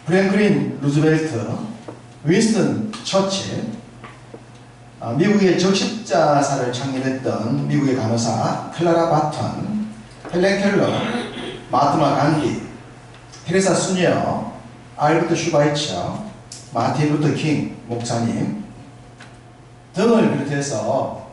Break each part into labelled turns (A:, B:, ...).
A: 프랭클린 루즈벨트, 윈스턴 처칠, 미국의 적십자사를 창립했던 미국의 간호사 클라라 바턴, 헬렌 켈러, 마하트마 간디, 테레사 수녀, 알버트 슈바이처, 마틴 루터 킹 목사님 등을 비롯해서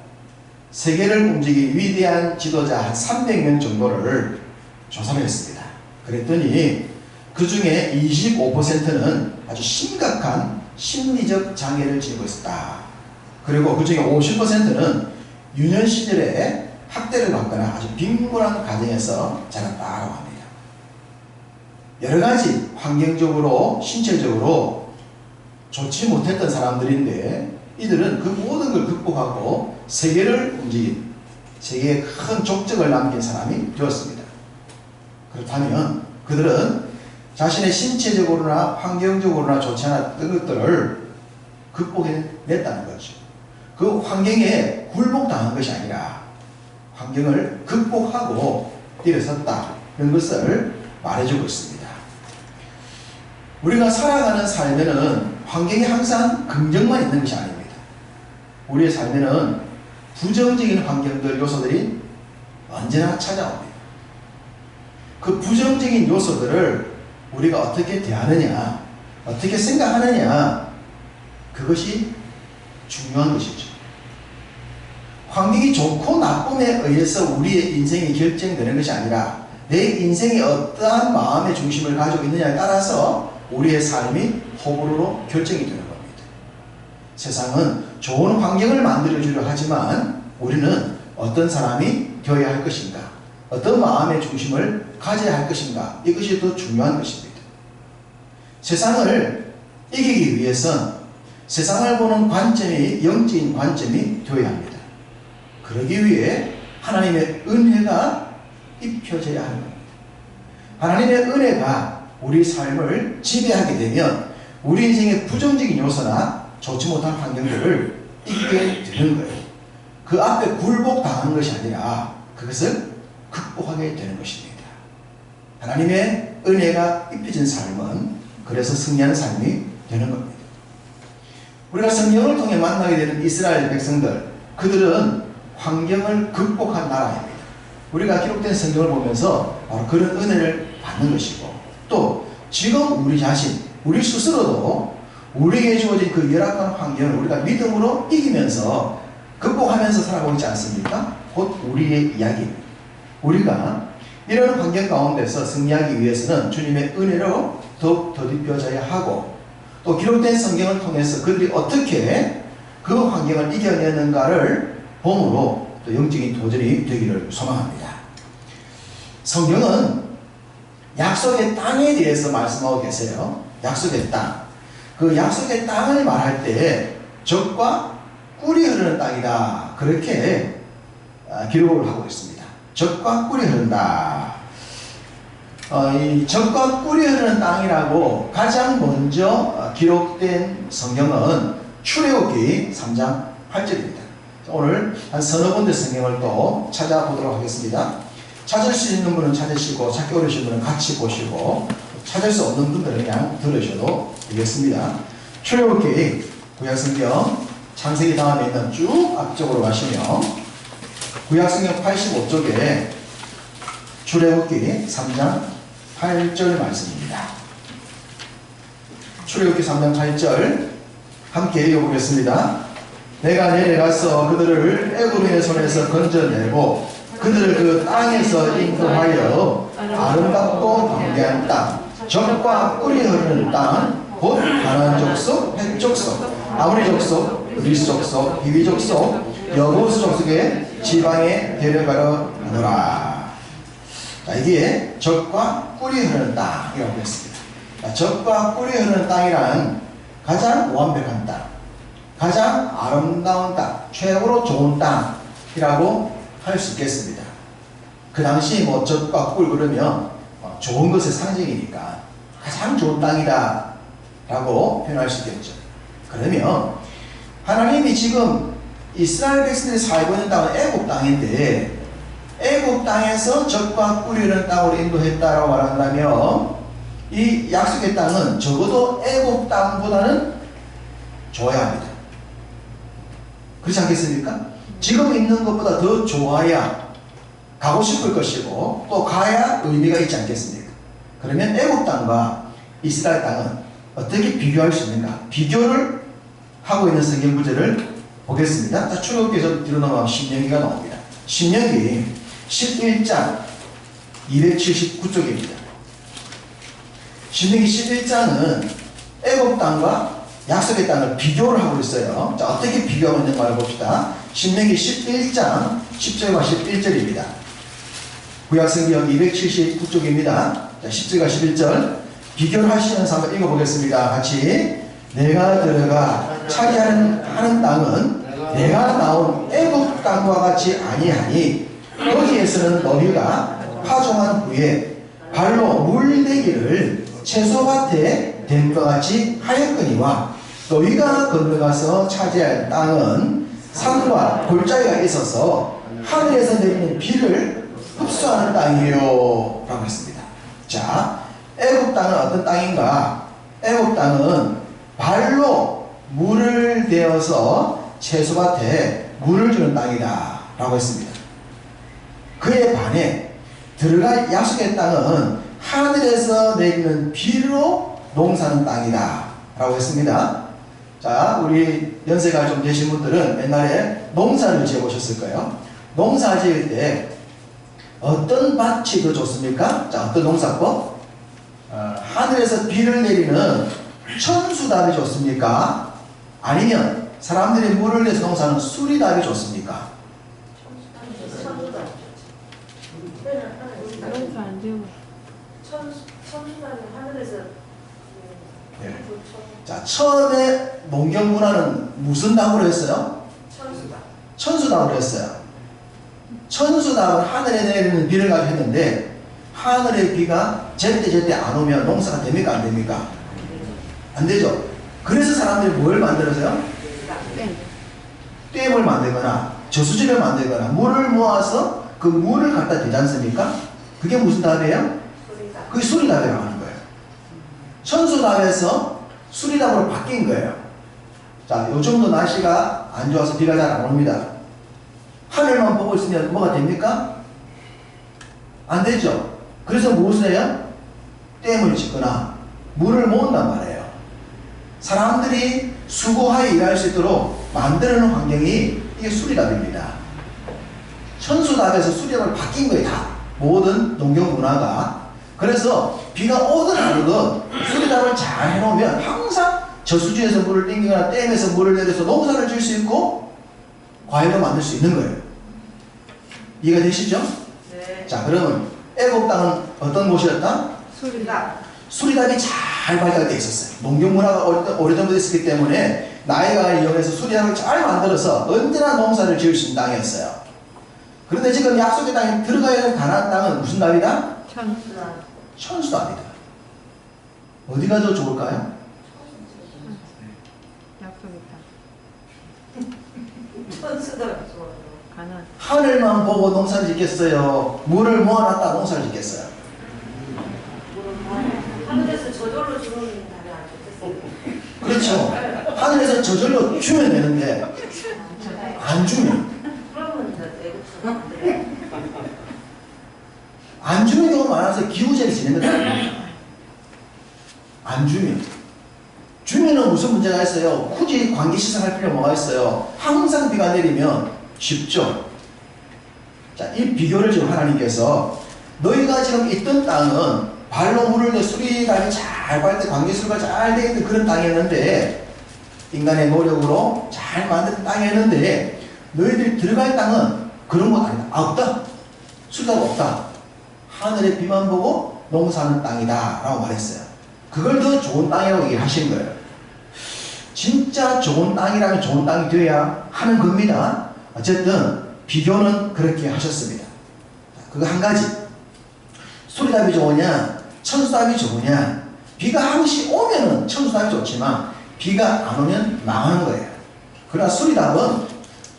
A: 세계를 움직인 위대한 지도자 한 300명 정도를 조사를 했습니다. 그랬더니 그 중에 25%는 아주 심각한 심리적 장애를 지니고 있었다. 그리고 그 중에 50%는 유년 시절에 학대를 받거나 아주 빈곤한 가정에서 자랐다고 합니다. 여러 가지 환경적으로, 신체적으로 좋지 못했던 사람들인데 이들은 그 모든 걸 극복하고 세계를 움직인, 세계에 큰 족적을 남긴 사람이 되었습니다. 그렇다면 그들은 자신의 신체적으로나 환경적으로나 좋지 않았던 것들을 극복해냈다는 거죠. 그 환경에 굴복당한 것이 아니라 환경을 극복하고 일어섰다. 이런 것을 말해주고 있습니다. 우리가 살아가는 삶에는 환경이 항상 긍정만 있는 것이 아닙니다. 우리의 삶에는 부정적인 환경들, 요소들이 언제나 찾아옵니다. 그 부정적인 요소들을 우리가 어떻게 대하느냐, 어떻게 생각하느냐, 그것이 중요한 것이죠. 환경이 좋고 나쁨에 의해서 우리의 인생이 결정되는 것이 아니라 내 인생이 어떠한 마음의 중심을 가지고 있느냐에 따라서 우리의 삶이 호불호로 결정이 되는 겁니다. 세상은 좋은 환경을 만들어주려 하지만 우리는 어떤 사람이 되어야 할 것인가, 어떤 마음의 중심을 가져야 할 것인가, 이것이 더 중요한 것입니다. 세상을 이기기 위해선 세상을 보는 관점이 영적인 관점이 되어야 합니다. 그러기 위해 하나님의 은혜가 입혀져야 하는 겁니다. 하나님의 은혜가 우리 삶을 지배하게 되면 우리 인생의 부정적인 요소나 좋지 못한 환경들을 이기게 되는 거예요. 그 앞에 굴복당하는 것이 아니라 그것을 극복하게 되는 것입니다. 하나님의 은혜가 입혀진 삶은 그래서 승리하는 삶이 되는 겁니다. 우리가 성경을 통해 만나게 되는 이스라엘 백성들, 그들은 환경을 극복한 나라입니다. 우리가 기록된 성경을 보면서 바로 그런 은혜를 받는 것이고, 또 지금 우리 자신, 우리 스스로도 우리에게 주어진 그 열악한 환경을 우리가 믿음으로 이기면서 극복하면서 살아가고 있지 않습니까? 곧 우리의 이야기입니다. 우리가 이런 환경 가운데서 승리하기 위해서는 주님의 은혜로 더욱 더딥혀져야 하고, 또 기록된 성경을 통해서 그들이 어떻게 그 환경을 이겨내는가를 봄으로 또 영적인 도전이 되기를 소망합니다. 성경은 약속의 땅에 대해서 말씀하고 계세요. 약속의 땅. 그 약속의 땅을 말할 때 젖과 꿀이 흐르는 땅이다. 그렇게 기록을 하고 있습니다. 젖과 꿀이 흐른다. 이 젖과 꿀이 흐르는 땅이라고 가장 먼저 기록된 성경은 출애굽기 3장 8절입니다. 오늘 한 서너 군데 성경을 또 찾아보도록 하겠습니다. 찾을 수 있는 분은 찾으시고 찾기 어려우신 분은 같이 보시고 찾을 수 없는 분들은 그냥 들으셔도 되겠습니다. 출애굽기 구약성경 창세기 다음에 있는 쭉 앞쪽으로 가시면 구약성경 85쪽에 출애굽기 3장 8절 말씀입니다. 출애굽기 3장 8절 함께 읽어보겠습니다. 내가 내려가서 그들을 애굽인의 손에서 건져내고 그들을 그 땅에서 인도하여 아름답고 광대한 땅, 젖과 꿀이 흐르는 땅, 곧 가나안 족속, 헷 족속, 아모리 족속, 그리스 족속, 히위 족속, 여부스 족속의 지방에 데려가려 하노라. 자, 이게 젖과 꿀이 흐르는 땅이라고 했습니다. 젖과 꿀이 흐르는 땅이란 가장 완벽한 땅, 가장 아름다운 땅, 최고로 좋은 땅이라고 할 수 있겠습니다. 그 당시 뭐 젖과 꿀 그러면 좋은 것의 상징이니까 가장 좋은 땅이다 라고 표현할 수 있겠죠. 그러면 하나님이 지금 이스라엘 백성들이 살고 있는 땅은 애굽 땅인데 애굽 땅에서 젖과 꿀이 흐르는 땅으로 인도했다라고 말한다면 이 약속의 땅은 적어도 애굽 땅보다는 좋아야 합니다. 그렇지 않겠습니까? 지금 있는 것보다 더 좋아야 가고 싶을 것이고 또 가야 의미가 있지 않겠습니까? 그러면 애굽 땅과 이스라엘 땅은 어떻게 비교할 수 있는가? 비교를 하고 있는 성경 구절을 보겠습니다. 자, 출애굽기에서 뒤로 넘어가면 신명기가 나옵니다. 신명기 11장 279쪽입니다. 신명기 11장은 애굽 땅과 약속의 땅을 비교를 하고 있어요. 자, 어떻게 비교하고 있는가 봅시다. 신명기 11장 10절과 11절입니다. 구약성경 279쪽입니다. 자, 10절과 11절 비교를 하시면서 한번 읽어보겠습니다. 같이. 내가 들어가 차지하는 땅은 내가 나온 애굽 땅과 같이 아니하니 거기에서는 너희가 파종한 후에 발로 물대기를 채소밭에 댐과 같이 하였거니와 너희가 건너가서 차지할 땅은 산과 골짜기가 있어서 하늘에서 내리는 비를 흡수하는 땅이요 라고 했습니다. 자, 애굽 땅은 어떤 땅인가? 애굽 땅은 발로 물을 대어서 채소밭에 물을 주는 땅이다 라고 했습니다. 그에 반해 들어갈 약속의 땅은 하늘에서 내리는 비로 농사는 땅이다 라고 했습니다. 자, 우리 연세가 좀 되신 분들은 옛날에 농사를 지어 보셨을 거예요. 농사 지을 때 어떤 밭이 더 좋습니까? 자, 어떤 농사법? 하늘에서 비를 내리는 천수답이 좋습니까? 아니면 사람들이 물을 내서 농사하는 수리답이 좋습니까?
B: 천수답이 하늘에서.
A: 네. 자, 처음에 농경 문화는 무슨 답으로 했어요?
B: 천수답.
A: 천수답으로 했어요. 천수답은 하늘에 내리는 비를 가지고 했는데 하늘의 비가 제때 안 오면 농사가 됩니까? 안 됩니까? 안 되죠. 그래서 사람들이 뭘 만들어서요? 댐을 만들거나 저수지를 만들거나 물을 모아서 그 물을 갖다 대지 않습니까? 그게 무슨 답이에요? 그게 수리답이라고 하는 거예요. 천수답에서 수리답으로 바뀐 거예요. 자, 요즘도 날씨가 안 좋아서 비가 잘 안 옵니다. 하늘만 보고 있으면 뭐가 됩니까? 안 되죠. 그래서 무엇을 해요? 댐을 짓거나 물을 모은단 말이에요. 사람들이 수고하여 일할 수 있도록 만드는 환경이 이게 수리답입니다. 천수답에서 수리답을 바뀐 거예요. 다 모든 농경 문화가. 그래서 비가 오든 안 오든 수리답을 잘 해놓으면 항상 저수지에서 물을 땡기거나 댐에서 물을 내려서 농사를 지을 수 있고 과일도 만들 수 있는 거예요. 이해가 되시죠?
B: 네.
A: 자, 그러면 애굽 땅은 어떤 곳이었다?
B: 수리답.
A: 수리답이 잘 발달되어 있었어요. 농경 문화가 오래전부터 있었기 때문에 나이가 이용해서 수리답을 잘 만들어서 언제나 농사를 지을 수 있는 땅이었어요. 그런데 지금 약속의 땅에 들어가야 할 가나안 땅은 무슨 답이다?
B: 천수답.
A: 천수답이다. 어디가 더 좋을까요?
C: 약속의
B: 천수답이 좋아요.
C: 가난.
A: 하늘만 보고 농사를 짓겠어요? 물을 모아놨다 농사를 짓겠어요?
B: 하늘에서 저절로 주는 답이 안 좋겠어요.
A: 그렇죠. 하늘에서 저절로 주면 되는데 안 주면
B: 그러면 이제
A: 안 주는 경우가 많아서 기우제를 지내는 거예요. 안 주면. 주면은 무슨 문제가 있어요? 굳이 관계시설할 필요 뭐가 있어요? 항상 비가 내리면 쉽죠. 자, 이 비교를 지금 하나님께서 너희가 지금 있던 땅은 발로 물을 내 수리담이 잘 발 때 관계수가 잘 되어 있는 그런 땅이었는데 인간의 노력으로 잘 만든 땅이었는데 너희들이 들어갈 땅은 그런 거 아니다. 아, 없다. 수리담 없다. 하늘의 비만 보고 농사하는 땅이다 라고 말했어요. 그걸 더 좋은 땅이라고 얘기하신 거예요. 진짜 좋은 땅이라면 좋은 땅이 되어야 하는 겁니다. 어쨌든 비교는 그렇게 하셨습니다. 그거 한 가지. 수리답이 좋으냐 천수답이 좋으냐. 비가 항시 오면은 천수답이 좋지만 비가 안 오면 망하는 거예요. 그러나 수리답은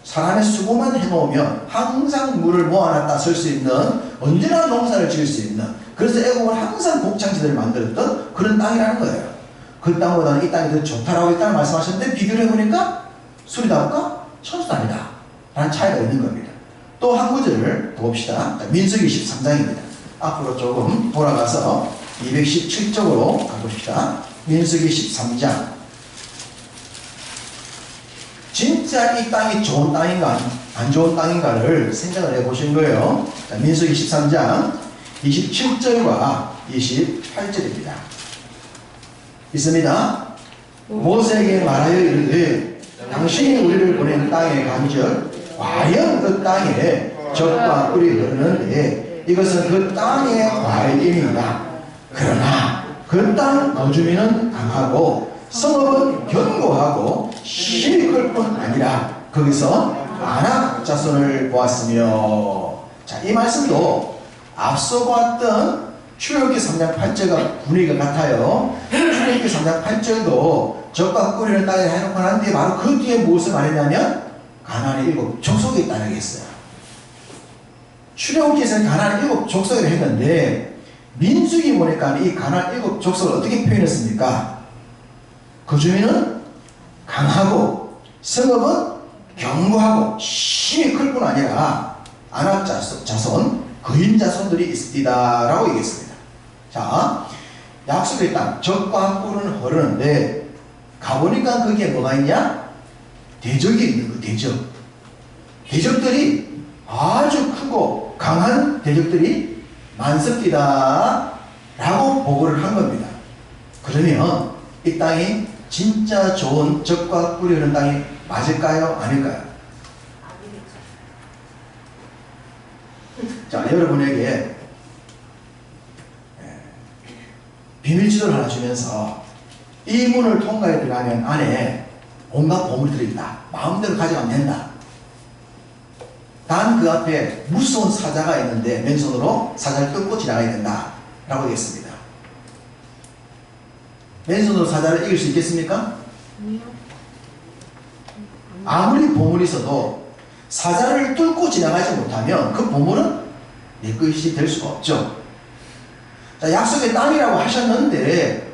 A: 사람의 수고만 해놓으면 항상 물을 모아놨다 쓸 수 있는 언제나 농사를 지을 수 있는 그래서 애국은 항상 곡창지대를 만들었던 그런 땅이라는 거예요. 그 땅보다는 이 땅이 더 좋다라고 일단 말씀하셨는데 비교를 해보니까 수리답과 천수답이다 라는 차이가 있는 겁니다. 또 한 구절을 봅시다. 민수기 13장입니다. 앞으로 조금 돌아가서 217쪽으로 가봅시다. 민수기 13장. 진짜 이 땅이 좋은 땅인가 안 좋은 땅인가를 생각을 해보신 거예요. 자, 민수기 13장 27절과 28절입니다. 있습니다. 모세에게 말하여 이르되 당신이 우리를 보낸 땅에 간절 과연 그 땅에 젖과 꿀이 흐르는데 이것은 그 땅의 과일입니다. 그러나 그 땅 거주민은 강하고 성읍은 견고하고 힘이 클 뿐 아니라 거기서 아낙 자손을 보았으며. 자, 이 말씀도 앞서 보았던 출애굽기 3장 8절과 분위기가 같아요. 출애굽기 3장 8절도 젖과 꿀이는 땅에 해놓고 난 뒤에 바로 그 뒤에 무엇을 말했냐면 가나안의 7 족속이 있다는 게 있어요. 출애굽기에서는 가나안 7 족속을 했는데 민수기 보니까 이 가나안 7 족속을 어떻게 표현했습니까? 그 주민은 강하고 성읍은 견고하고 힘이 클 뿐 아니라 아낙 자손 거인 자손들이 있으리다 라고 얘기했습니다. 자, 약속의 땅 젖과 꿀은 흐르는데 가보니까 거기에 뭐가 있냐? 대적이 있는 거. 대적들이 아주 크고 강한 대적들이 많습니다 라고 보고를 한 겁니다. 그러면 이 땅이 진짜 좋은 젖과 꿀이 흐르는 땅이 맞을까요? 아닐까요? 자, 여러분에게 비밀지도를 하나 주면서 이 문을 통과해 들어가면 안에 온갖 보물들이 있다. 마음대로 가져가면 된다. 단 그 앞에 무서운 사자가 있는데 맨손으로 사자를 뚫고 지나가야 된다 라고 얘기했습니다. 맨손으로 사자를 이길 수 있겠습니까? 아무리 보물이 있어도 사자를 뚫고 지나가지 못하면 그 보물은 내 것이 될 수가 없죠. 자, 약속의 땅이라고 하셨는데,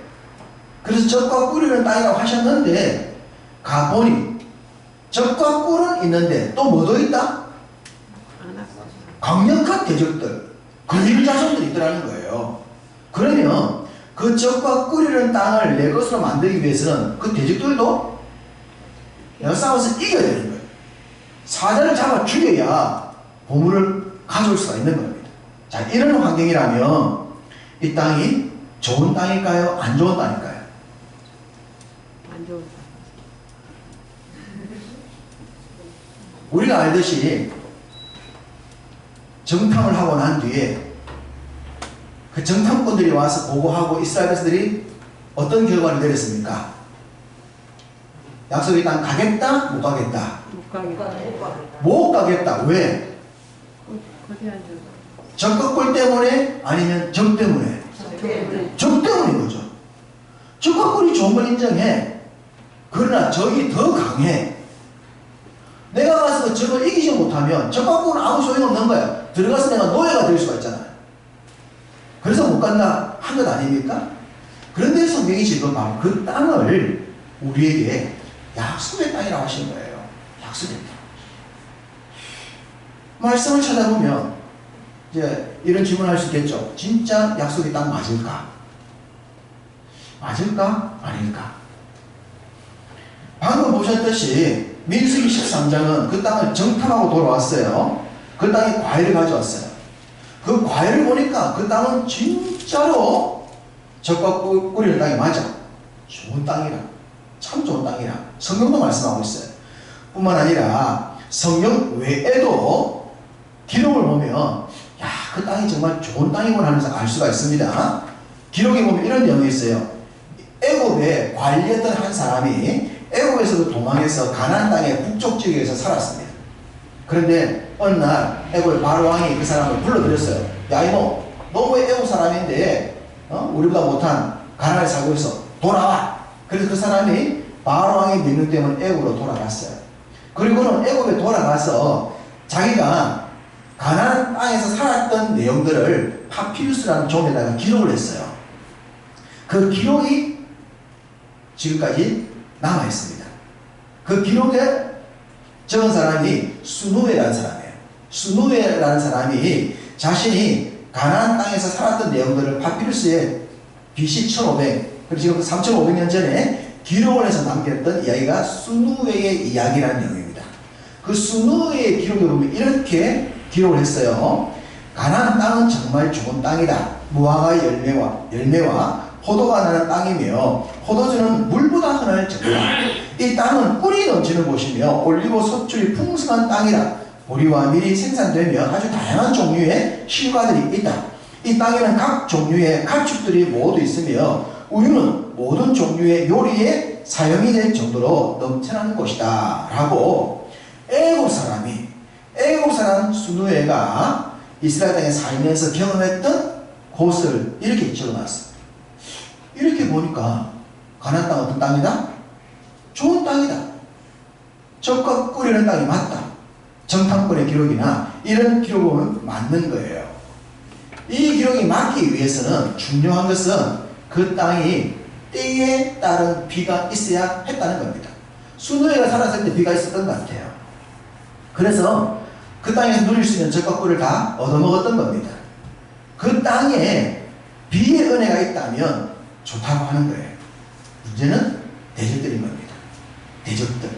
A: 그래서 젖과 꿀이는 땅이라고 하셨는데 가보니 젖과 꿀은 있는데 또 뭐도 있다? 강력한 대적들, 거인 자손들이 있더라는 거예요. 그러면 그 젖과 꿀이는 땅을 내 것으로 만들기 위해서는 그 대적들도 내가 싸워서 이겨야 되는 거예요. 사자를 잡아 죽여야 보물을 가져올 수가 있는 겁니다. 자, 이런 환경이라면 이 땅이 좋은 땅일까요? 안 좋은 땅일까요?
C: 안 좋은 땅.
A: 우리가 알듯이 정탐을 하고 난 뒤에 그 정탐꾼들이 와서 보고하고 이스라엘 백성들이 어떤 결과를 내렸습니까? 약속의 땅 가겠다? 못 가겠다?
C: 못 가겠다.
A: 못 가겠다. 왜?
C: 거대한
A: 적과 꿀 때문에? 아니면 적 때문에? 적 때문인 거죠. 적과 꿀이 좋은 걸 인정해. 그러나 적이 더 강해. 내가 가서 그 적을 이기지 못하면 적과 꿀은 아무 소용없는 거야. 들어가서 내가 노예가 될 수가 있잖아요. 그래서 못 간다 한 것 아닙니까? 그런데 성경이 지금 바로 그 땅을 우리에게 약속의 땅이라고 하신 거예요. 약속의 땅. 말씀을 찾아보면 이제 이런 질문을 할 수 있겠죠. 진짜 약속의 땅 맞을까? 맞을까? 아닐까? 방금 보셨듯이 민수기 13장은 그 땅을 정탐하고 돌아왔어요. 그 땅에 과일을 가져왔어요. 그 과일을 보니까 그 땅은 진짜로 젖과 꿀이는 땅이 맞아. 좋은 땅이라. 참 좋은 땅이라. 성경도 말씀하고 있어요. 뿐만 아니라 성경 외에도 기록을 보면 야, 그 땅이 정말 좋은 땅이구나 하면서 알 수가 있습니다. 기록에 보면 이런 내용이 있어요. 애굽에 관리했던 한 사람이 애굽에서도 도망해서 가나안 땅의 북쪽 지역에서 살았습니다. 그런데 어느 날 애굽의 바로 왕이 그 사람을 불러들였어요. 야, 이놈, 너 왜 애굽 사람인데 우리보다 못한 가나안에 살고 있어. 돌아와. 그래서 그 사람이 바로 왕의 명령 때문에 애굽으로 돌아갔어요. 그리고는 애굽에 돌아가서 자기가 가나안 땅에서 살았던 내용들을 파피루스라는 종에다가 기록을 했어요. 그 기록이 지금까지 남아 있습니다. 그 기록에 적은 사람이 수누에라는 사람이에요. 수누에라는 사람이 자신이 가나안 땅에서 살았던 내용들을 파피루스에 BC 1500, 그리고 지금 3500년 전에 기록을 해서 남겼던 이야기가 수누에의 이야기라는 내용입니다. 그 수누에의 기록에 보면 이렇게 기록을 했어요. 가나안 땅은 정말 좋은 땅이다. 무화과 열매와 포도가 나는 땅이며 포도주는 물보다 흔할 정도다. 이 땅은 꿀이 넘치는 곳이며 올리고 소출이 풍성한 땅이다. 보리와 밀이 생산되며 아주 다양한 종류의 실과들이 있다. 이 땅에는 각 종류의 가축들이 모두 있으며 우유는 모든 종류의 요리에 사용이 될 정도로 넘쳐나는 곳이다 라고 애국 사람 수누에가 이스라엘 땅에 살면서 경험했던 곳을 이렇게 적어놨어. 이렇게 보니까 가나안 땅 어떤 땅이다? 좋은 땅이다. 적과 꿀이라는 땅이 맞다. 정탐꾼의 기록이나 이런 기록은 맞는 거예요. 이 기록이 맞기 위해서는 중요한 것은 그 땅이 때에 따른 비가 있어야 했다는 겁니다. 수노에가 살았을 때 비가 있었던 것 같아요. 그래서 그 땅에서 누릴 수 있는 적과 꿀을 다 얻어먹었던 겁니다. 그 땅에 비의 은혜가 있다면 좋다고 하는 거예요. 문제는 대적들인 겁니다. 대적들.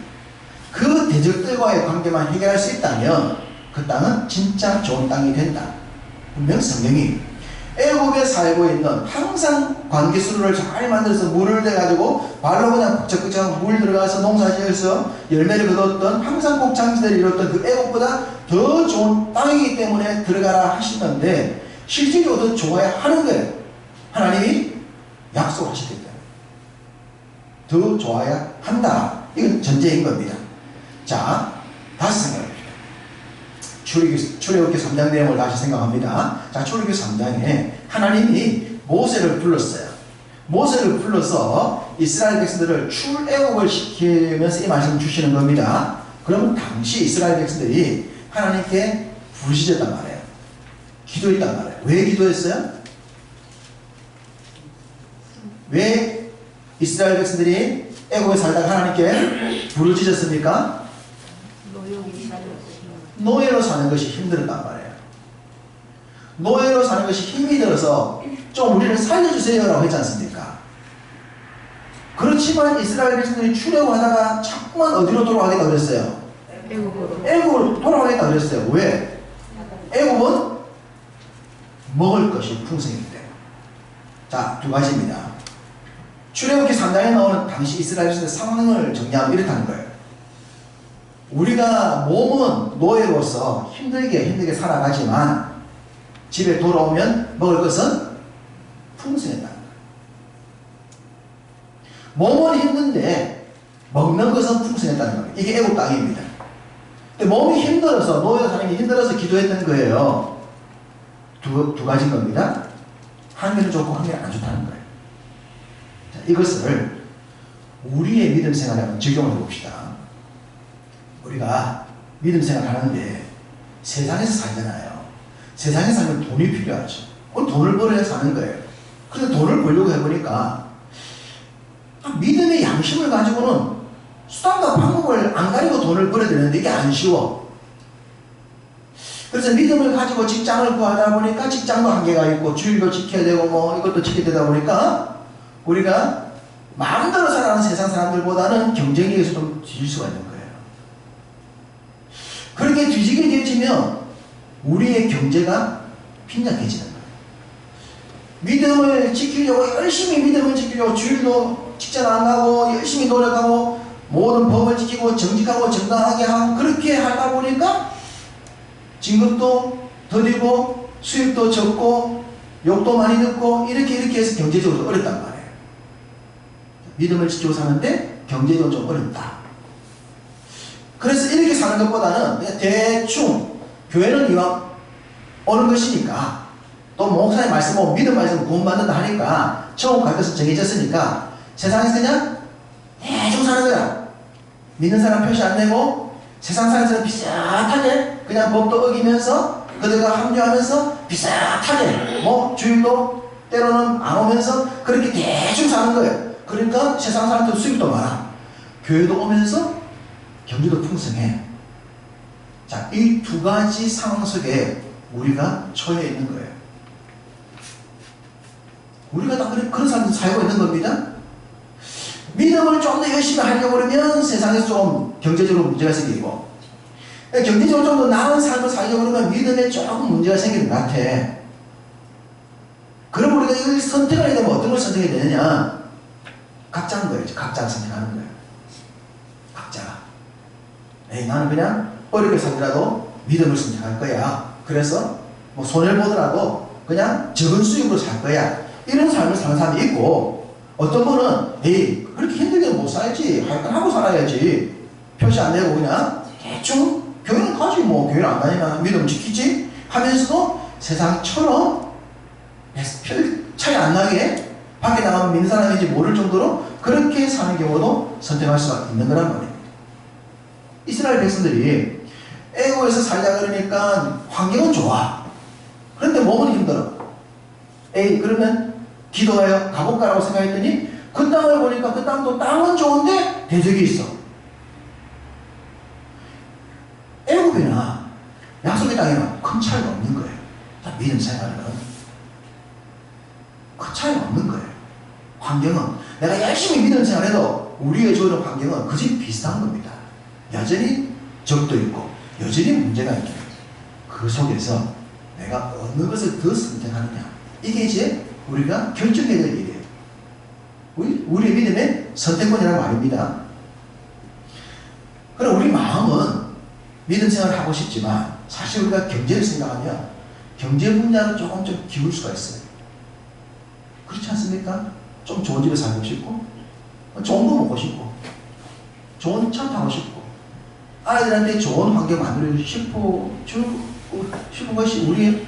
A: 그 대적들과의 관계만 해결할 수 있다면 그 땅은 진짜 좋은 땅이 된다. 분명 성경이 애국에 살고 있는 항상 관계수로를 잘 만들어서 물을 대가지고 발로 그냥 북적북적 물 들어가서 농사지어서 열매를 거뒀던 항상 곡창지대를 이뤘던 그 애국보다 더 좋은 땅이기 때문에 들어가라 하시는데 실질적으로 더 좋아야 하는 거예요. 하나님이 약속하시기 때문에 더 좋아야 한다. 이건 전제인 겁니다. 자, 다시 생각합니다. 출애굽기 3장 내용을 다시 생각합니다. 자, 출애굽기 3장에 하나님이 모세를 불렀어요. 모세를 불러서 이스라엘 백성들을 출애굽을 시키면서 이 말씀을 주시는 겁니다. 그러면 당시 이스라엘 백성들이 하나님께 부르짖었단 말이에요. 기도했단 말이에요. 왜 기도했어요? 왜 이스라엘 백성들이 애굽에 살다가 하나님께 부르짖었습니까? 노예로 사는 것이 힘들었단 말이에요. 노예로 사는 것이 힘이 들어서 좀 우리를 살려주세요 라고 했지 않습니까? 그렇지만 이스라엘 백성들이 출애굽하다가 자꾸만 어디로 돌아가겠다 그랬어요? 애굽으로 돌아가겠다 그랬어요. 왜? 애굽은 먹을 것이 풍성이기 때문에. 자, 두 가지입니다. 출애굽기 3장에 나오는 당시 이스라엘 백성들의 상황을 정리하면 이렇다는 거예요. 우리가 몸은 노예로서 힘들게 살아가지만 집에 돌아오면 먹을 것은 풍성했다는 거예요. 몸은 힘든데 먹는 것은 풍성했다는 거예요. 이게 애국 땅입니다. 근데 몸이 힘들어서 노예로 사는 게 힘들어서 기도했던 거예요. 두 가지인 겁니다. 한 개는 좋고 한 개는 안 좋다는 거예요. 자, 이것을 우리의 믿음 생활에 한번 적용을 해봅시다. 우리가 믿음 생활하는데 세상에서 살잖아요. 세상에 살면 돈이 필요하죠. 돈을 벌어야 사는 거예요. 그래서 돈을 벌려고 해보니까 믿음의 양심을 가지고는 수단과 방법을 안 가리고 돈을 벌어야 되는데 이게 안 쉬워. 그래서 믿음을 가지고 직장을 구하다 보니까 직장도 한계가 있고 주일도 지켜야 되고 뭐 이것도 지켜야 되다 보니까 우리가 마음대로 살아가는 세상 사람들보다는 경쟁력에서 좀 뒤질 수가 있는 거예요. 그렇게 뒤지게 되어지면 우리의 경제가 빈약해지는 거예요. 믿음을 지키려고 열심히 믿음을 지키려고 주일도 직장 안 가고 열심히 노력하고 모든 법을 지키고 정직하고 정당하게 하고 그렇게 하다 보니까 진급도 더디고 수입도 적고 욕도 많이 듣고 이렇게 해서 경제적으로 어렵단 말이에요. 믿음을 지키고 사는데 경제적으로 좀 어렵다. 그래서 이렇게 사는 것보다는 그냥 대충 교회는 이왕 오는 것이니까 또 목사님 말씀 보면 믿음 말씀 구원받는다 하니까 천국 갈 것은 정해졌으니까 세상에서 그냥 대충 사는 거야. 믿는 사람 표시 안 내고 세상 사람들은 비슷하게 그냥 법도 어기면서 그들과 합류하면서 비슷하게 뭐 주일도 때로는 안 오면서 그렇게 대충 사는 거예요. 그러니까 세상 사람들 수입도 많아. 교회도 오면서 경제도 풍성해. 자, 이 두 가지 상황 속에 우리가 처해 있는 거예요. 우리가 다 그런 삶을 살고 있는 겁니다. 믿음을 좀 더 열심히 하려고 그러면 세상에서 좀 경제적으로 문제가 생기고, 경제적으로 좀 더 나은 삶을 살려고 그러면 믿음에 조금 문제가 생기는 것 같아. 그럼 우리가 이 선택을 하게 되면 어떤 걸 선택해야 되느냐? 각자는 거예요. 각자가 선택하는 거예요. 각자가. 나는 그냥 어렵게 살더라도 믿음을 선택할 거야. 그래서 뭐 손해를 보더라도 그냥 적은 수입으로 살 거야. 이런 삶을 사는 사람이 있고, 어떤 분은 그렇게 힘들게 못 살지. 할 건 하고 살아야지. 표시 안 내고 그냥 대충 교회는 가지 뭐. 교회는 안 다니나 믿음 지키지 하면서도 세상처럼 별 차이 안 나게 밖에 나가면 믿는 사람인지 모를 정도로 그렇게 사는 경우도 선택할 수가 있는 거란 말입니다. 이스라엘 백성들이 애국에서 살자 그러니까 환경은 좋아. 그런데 몸은 힘들어. 그러면 기도하여 가볼까라고 생각했더니 그 땅을 보니까 그 땅도 땅은 좋은데 대적이 있어. 애국이나 약속의 땅에는 큰 차이가 없는 거예요. 자, 믿음 생활은 큰 차이가 없는 거예요. 환경은 내가 열심히 믿음 생활해도 우리의 주어진 환경은 그저 비슷한 겁니다. 여전히 적도 있고 여전히 문제가 있고, 그 속에서 내가 어느 것을 더 선택하느냐, 이게 이제 우리가 결정해야 될 일이에요. 우리의 믿음의 선택권이라는 말입니다. 그럼 우리 마음은 믿음 생활을 하고 싶지만 사실 우리가 경제를 생각하면 경제 분야로 조금 좀 기울 수가 있어요. 그렇지 않습니까? 좀 좋은 집에 살고 싶고, 좋은 거 먹고 싶고, 좋은 차 타고 싶고, 아이들한테 좋은 환경 만들고 싶은 것이 우리의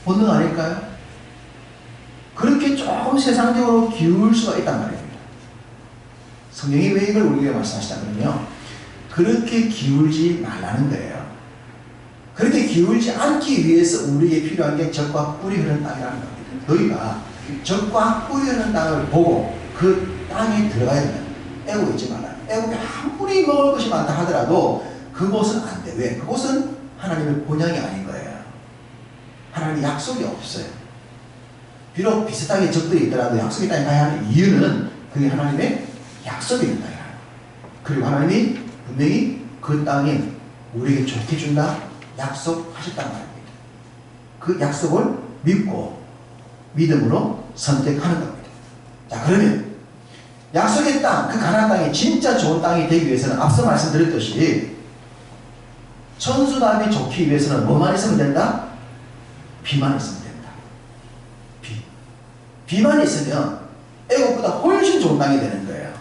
A: 본능 아닐까요? 그렇게 조금 세상적으로 기울 수가 있단 말입니다. 성경이 왜 이걸 우리에게 말씀하시냐면요, 그렇게 기울지 말라는 거예요. 그렇게 기울지 않기 위해서 우리에게 필요한 게 적과 꿀이 흐르는 땅이라는 겁니다. 너희가 적과 꿀이 흐르는 땅을 보고 그 땅에 들어가야 되면 애국에 있지 말라. 애국에 아무리 먹을 것이 많다 하더라도 그곳은 안 돼. 왜? 그곳은 하나님의 본향이 아닌 거예요. 하나님의 약속이 없어요. 비록 비슷하게 적들이 있더라도 약속의 땅에 가야 하는 이유는 그게 하나님의 약속이 있는 땅이에요. 그리고 하나님이 분명히 그 땅에 우리에게 좋게 준다 약속하셨단 말입니다. 그 약속을 믿고 믿음으로 선택하는 겁니다. 자, 그러면 약속의 땅, 그 가나안 땅이 진짜 좋은 땅이 되기 위해서는 앞서 말씀드렸듯이 천수답이 좋기 위해서는 뭐만 있으면 된다? 비만 있으면 된다. 비만 있으면 애국보다 훨씬 좋은 땅이 되는 거예요.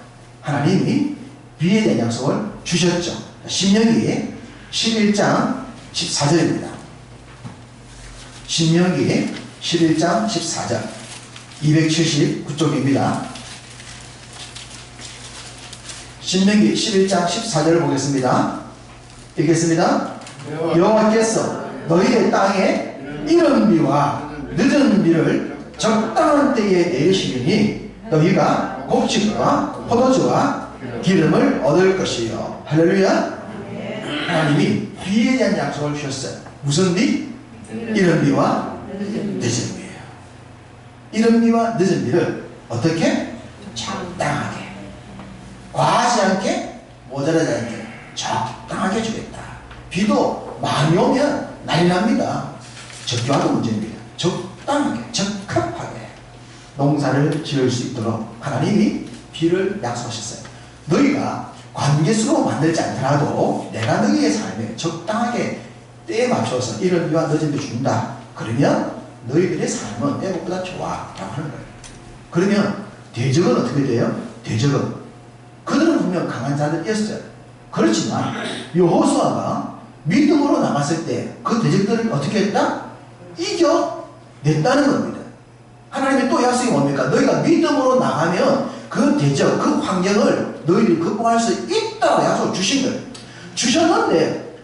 A: 하나님이 비에 대한 약속을 주셨죠. 신명기 11장 14절입니다. 신명기 11장 14절 279쪽입니다. 신명기 11장 14절을 보겠습니다. 읽겠습니다. 여호와께서 너희의 땅에 이른 비와 늦은 비를 적당한 때에 내리시리니 너희가 곡식과 포도주와 기름을 얻을 것이요. 할렐루야. 하나님이 비에 대한 약속을 주셨어요. 무슨 비? 이른 비와 늦은 비예요. 이른 비와 늦은 비를 어떻게? 적당하게, 과하지 않게, 모자라지 않게 적당하게 주겠다. 비도 많이 오면 난리 납니다. 적게 와도 문제입니다. 적당하게, 적합하게 농사를 지을 수 있도록 하나님이 비를 약속하셨어요. 너희가 관계수로 만들지 않더라도 내가 너희의 삶에 적당하게 때에 맞춰서 이른 비와 늦은 비 준다. 그러면 너희들의 삶은 애국보다 좋아 라고 하는 거예요. 그러면 대적은 어떻게 돼요? 대적은 그들은 분명 강한 자들이었어요. 그렇지만 여호수아가 믿음으로 나갔을 때 그 대적들을 어떻게 했다? 이겨냈다는 겁니다. 하나님의 또 약속이 뭡니까? 너희가 믿음으로 나가면 그 대적, 그 환경을 너희들이 극복할 수 있다고 약속을 주신 거예요. 주셨는데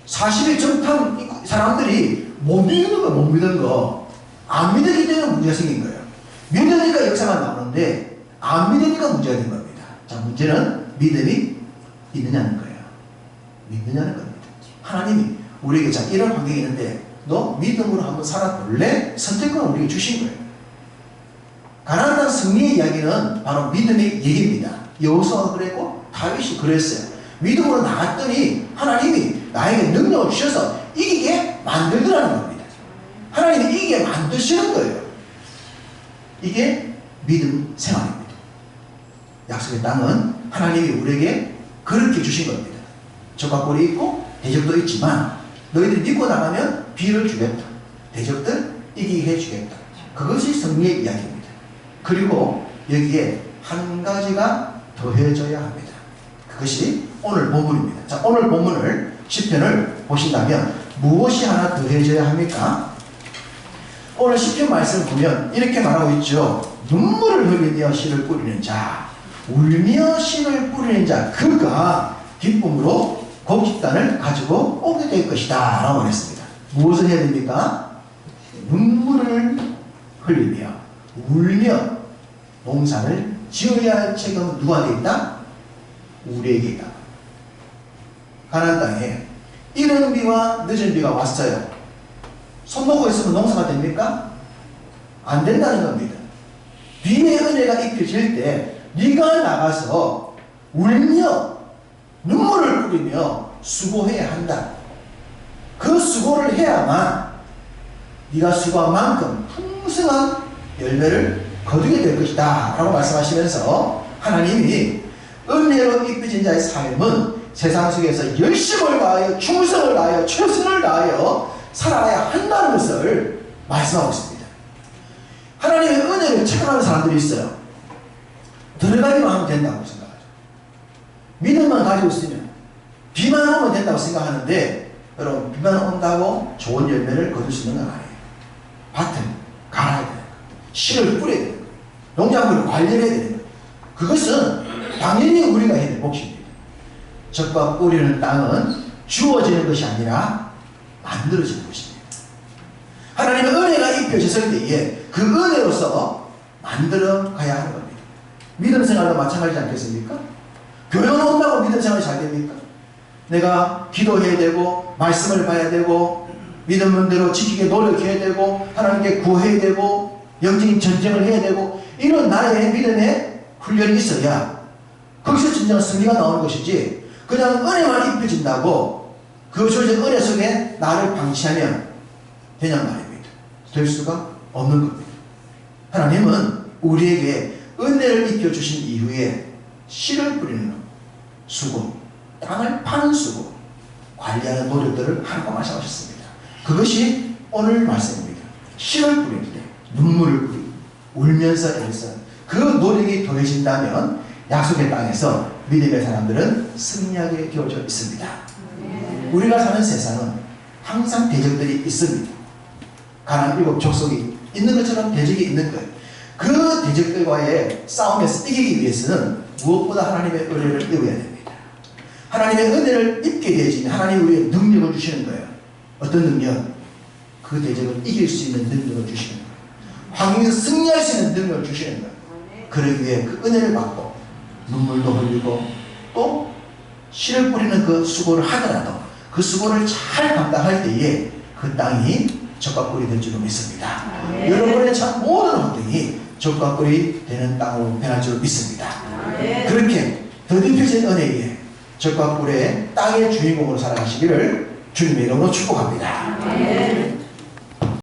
A: 40일 정탐 사람들이 못 믿는 거, 못 믿는 거, 안 믿기 때문에 문제가 생긴 거예요. 믿으니까 역사가 나오는데, 안 믿으니까 문제가 된 겁니다. 자, 문제는 믿음이 있느냐는 거예요. 믿느냐는 겁니다. 하나님이 우리에게 자, 이런 환경이 있는데, 너 믿음으로 한번 살아볼래? 선택권을 우리에게 주신 거예요. 가나안 땅 승리의 이야기는 바로 믿음의 얘기입니다. 여호수아가 그랬고 다윗이 그랬어요. 믿음으로 나갔더니 하나님이 나에게 능력을 주셔서 이기게 만들더라는 겁니다. 하나님이 이기게 만드시는 거예요. 이게 믿음 생활입니다. 약속의 땅은 하나님이 우리에게 그렇게 주신 겁니다. 적과 꼴이 있고 대적도 있지만 너희들이 믿고 나가면 비를 주겠다. 대적들 이기게 해주겠다. 그것이 승리의 이야기입니다. 그리고 여기에 한 가지가 더해져야 합니다. 그것이 오늘 본문입니다. 자, 오늘 본문을 시편을 보신다면 무엇이 하나 더해져야 합니까? 오늘 시편 말씀을 보면 이렇게 말하고 있죠. 눈물을 흘리며 씨를 뿌리는 자, 울며 씨를 뿌리는 자, 그가 기쁨으로 곡식단을 가지고 오게 될 것이다 라고 말했습니다. 무엇을 해야 됩니까? 눈물을 흘리며 울며 농사를 지어야 할 책임은 누구한테 있다? 우리에게 있다. 가나안 땅에 이른 비와 늦은 비가 왔어요. 손 놓고 있으면 농사가 됩니까? 안 된다는 겁니다. 비의 은혜가 입혀질 때 네가 나가서 울며 눈물을 뿌리며 수고해야 한다. 그 수고를 해야만 네가 수고한 만큼 풍성한 열매를 거두게 될 것이다 라고 말씀하시면서 하나님이 은혜로 입혀진 자의 삶은 세상 속에서 열심을 다하여 충성을 다하여 최선을 다하여 살아가야 한다는 것을 말씀하고 있습니다. 하나님의 은혜를 체감하는 사람들이 있어요. 들어가기만 하면 된다고 생각하죠. 믿음만 가지고 있으면 비만 오면 된다고 생각하는데 여러분, 비만 온다고 좋은 열매를 거둘 수 있는 건 아니에요. 밭을 갈아야 돼요. 씨를 뿌려야 돼요. 농작물을 관리해야 돼요. 그것은 당연히 우리가 해야 될 몫입니다. 적과 뿌리는 땅은 주어지는 것이 아니라 만들어지는 것입니다. 하나님의 은혜가 입혀졌을 때에 그 은혜로서 만들어 가야 하는 겁니다. 믿음 생활도 마찬가지지 않겠습니까? 교회 온다고 믿음 생활이 잘 됩니까? 내가 기도해야 되고 말씀을 봐야 되고 믿음대로 지키게 노력해야 되고 하나님께 구해야 되고 영적인 전쟁을 해야 되고 이런 나의 믿음의 훈련이 있어야 거기서 진정한 승리가 나오는 것이지 그냥 은혜만 입혀진다고 그 주어진 은혜 속에 나를 방치하면 되냐 말입니다. 될 수가 없는 겁니다. 하나님은 우리에게 은혜를 입혀주신 이후에 씨를 뿌리는 수고, 땅을 파는 수고, 관리하는 노력들을 하라고 말씀하셨습니다. 그것이 오늘 말씀입니다. 씨를 뿌릴 때 눈물을 뿌리고 울면서 애써 그 노력이 더해진다면 약속의 땅에서 믿음의 사람들은 승리하게 되어져 있습니다. 우리가 사는 세상은 항상 대적들이 있습니다. 가나안 7 족속이 있는 것처럼 대적이 있는 거예요. 그 대적들과의 싸움에서 이기기 위해서는 무엇보다 하나님의 은혜를 입어야 됩니다. 하나님의 은혜를 입게 되어지면 하나님이 우리에게 능력을 주시는 거예요. 어떤 능력? 그 대적을 이길 수 있는 능력을 주시는 거예요. 환경에서 승리할 수 있는 능력을 주시는 거예요. 그러기 위해 그 은혜를 받고 눈물도 흘리고 또 씨를 뿌리는 그 수고를 하더라도 그 수고를 잘 감당할 때에 그 땅이 적과 꿀이 될 줄로 믿습니다. 여러분의 참 모든 환경이 적과 꿀이 되는 땅으로 변할 줄로 믿습니다. 그렇게 더딥혀진 은혜에 적과 꿀의 땅의 주인공으로 살아가시기를 주님의 이름으로 축복합니다.